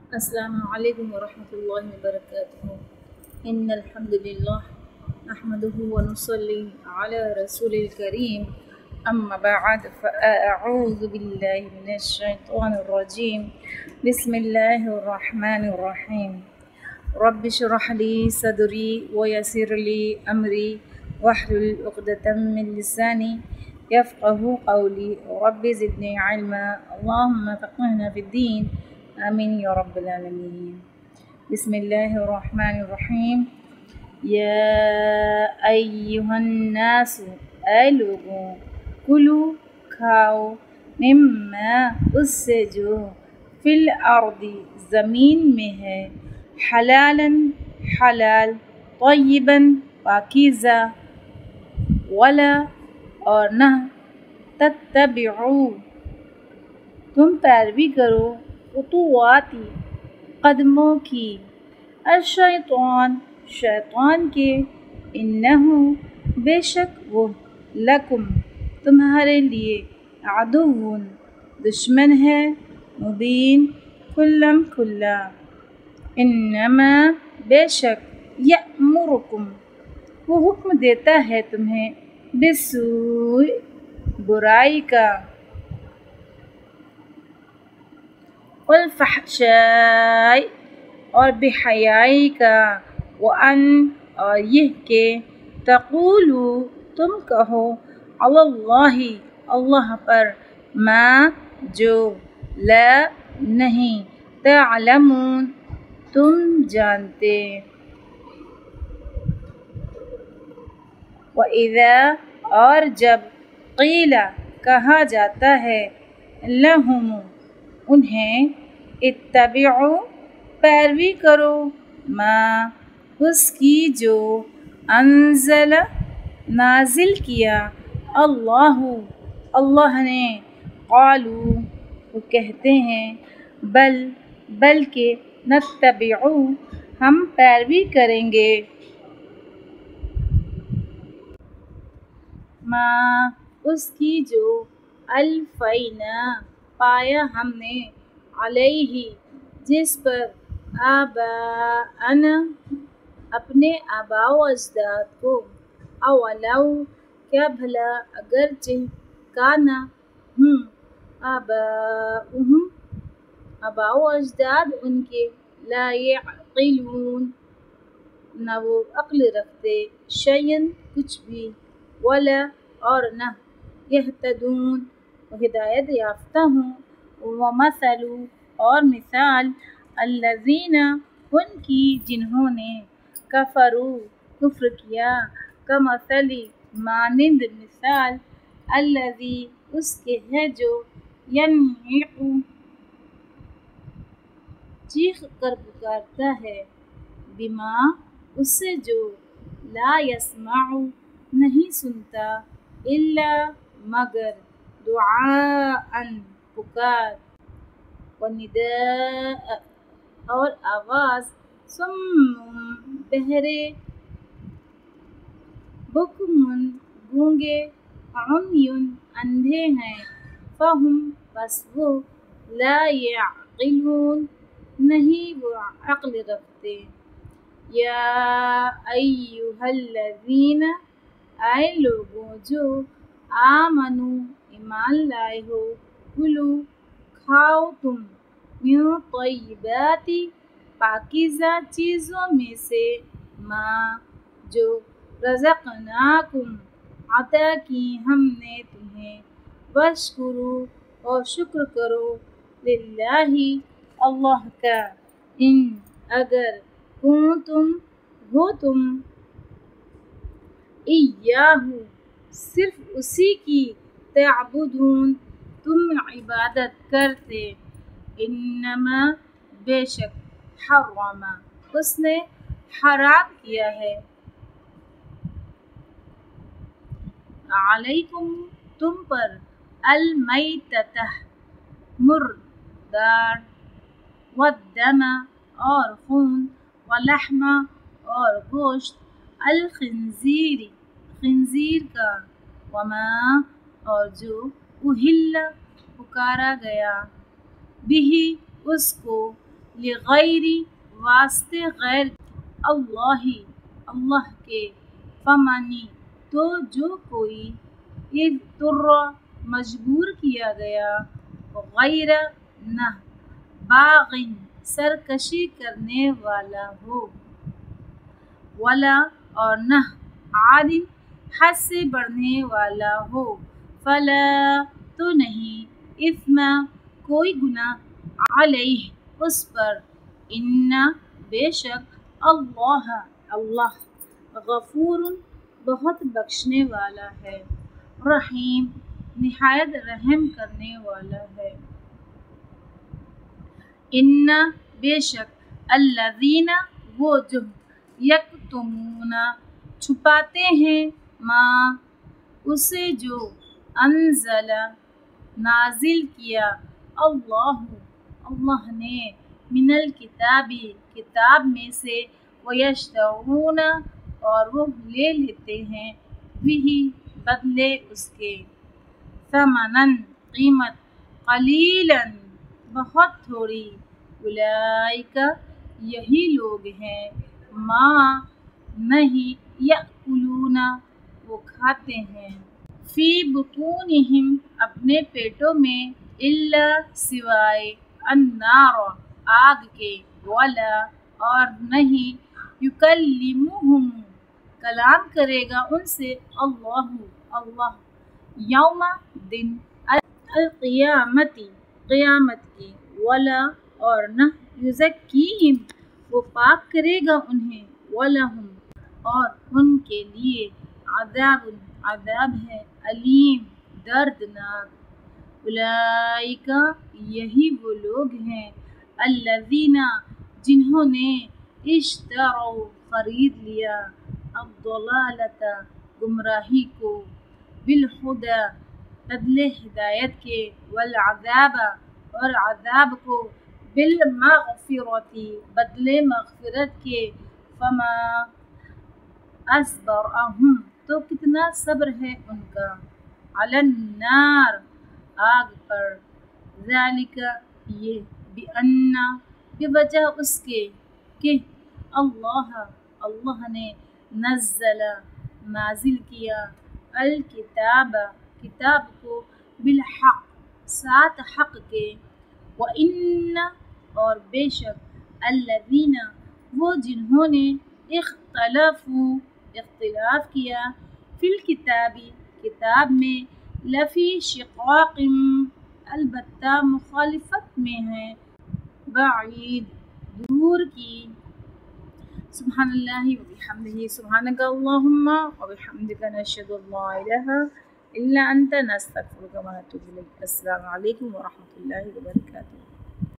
السلام عليكم ورحمة الله وبركاته. إن الحمد لله نحمده ونصلي على رسول الكريم. أما بعد فأعوذ بالله من الشيطان الرجيم. بسم الله الرحمن الرحيم. رب اشرح لي صدري ويسر لي أمري واحلل عقدة من لساني يفقه قولي. رب زدني علما. اللهم فقهنا في الدين. آمين يا رب العالمين. بسم الله الرحمن الرحيم. يا أيها الناس اے لوگوں کلو کھاؤ مما اس سے جو فی الارض زمین میں ہے حلالاً حلال طیباً پاکیزہ ولا اور نہ تتبعوا تم پیروی کرو خطواتی قدموں کی الشیطان شیطان کے انہو بے شک وہ لکم تمہارے لیے عدوٌ دشمن ہے مبین کھلم کھلا انما بے شک یأمرکم وہ حکم دیتا ہے تمہیں بالسوء برائی کا والفحشاء اور بے حیائی کا وأن اور یہ کہ تقولوا تم کہو علی اللہ اللہ پر ما جو لا نہیں تعلمون تم جانتے وَإِذَا اور جب قیل کہا جاتا ہے لہم انہیں اتبعوا پیروی کرو ما اس کی جو انزل نازل کیا اللہ نے قالوا وہ کہتے ہیں بلکہ نتبعو ہم پیروی کریں گے ما اس کی جو الفینا پایا ہم نے علیہ جس پر آباءنا اپنے آباء و اجداد کو اولو کیا بھلا اگرچہ کانا آباؤہم آباء و اجداد ان کے لا یعقلون نہ وہ عقل رکھتے شیئن کچھ بھی ولا اور نہ یہتدون وہ ہدایت یافتہ ہوں ومثل اور مثال الذین ان کی جنہوں نے کفروا کفر کیا کمثل مانند مثال الذی اس کے ہے جو ینعق چیخ کر پکارتا ہے بما اس سے جو لا یسمع نہیں سنتا الا مگر دعاء پکار ونداء اور آواز صم بہرے بکم گونگے عمی اندھے ہیں فہم بس وہ لا یعقلون نہیں وہ عقل رکھتے یا ایہا الذین اے لوگوں جو آمنو ایمان لائے ہو کلو کھاؤ تم من طیباتی پاکیزہ چیزوں میں سے ما جو رزقناکم عطا کی ہم نے تمہیں واشکرو اور شکر کرو للہ اللہ کا ان اگر کنتم ہو تم ایاہو صرف اسی کی تعبدون تم عبادت کرتے انما بے شک حرم اس نے حرام کیا ہے علیکم تم پر المیتۃ مردار والدم اور خون ولحم اور گوشت الخنزیر خنزیر کا وما اور جو اہل پکارا گیا بھی اس کو لغیری واسطے غیر اللہ کے فمانی تو جو کوئی اضطر مجبور کیا گیا غیر نہ باغن سرکشی کرنے والا ہو ولا اور نہ عادن حد سے بڑھنے والا ہو فلا تو نہیں اثم کوئی گناہ علیہ اس پر ان بے شک اللہ غفور بہت بخشنے والا ہے رحیم نہایت رحم کرنے والا ہے ان بے شک الذین وہ جو یکتمون چھپاتے ہیں ما اسے جو انزل نازل کیا اللہ نے من الکتابی کتاب میں سے ویشترون اور وہ لے لیتے ہیں بھی بدلے اس کے ثمنن قیمت قلیلاً بہت تھوڑی اولئک یہی لوگ ہیں ما نہیں یأکلون وہ کھاتے ہیں فی بطونہم اپنے پیٹوں میں الا سوائے النار آگ کے ولا اور نہیں یکلمہم کلام کرے گا ان سے اللہ یوم دن القیامتی قیامت کی ولا اور نہ یزکیہم وہ پاک کرے گا انہیں ولہم اور ان کے لیے عذاب ہے علیم دردناک اولئک یہی وہ لوگ ہیں الذین جنہوں نے اشتروا خرید لیا الضلالۃ گمراہی کو بالہدی بدلے ہدایت کے والعذاب اور عذاب کو بالمغفرۃ بدلے مغفرت کے فما اصبرہم تو کتنا صبر ہے ان کا علی النار آگ پر ذالک یہ بأن بوجہ اس کے کہ اللہ نے نازل کیا الکتاب کتاب کو بالحق ساتھ حق کے وَإِنَّ اور بے شک الذین وہ جنہوں نے اختلاف کیا فی الکتاب کتاب میں لفی شقاق البتہ مخالفت میں ہیں بعید دور کی سبحان اللہ وبحمدہ سبحانک اللہم وبحمدک نشہد ان لا الہ الا انت نستغفرک ونتوب الیک السلام علیکم ورحمۃ اللہ وبرکاتہ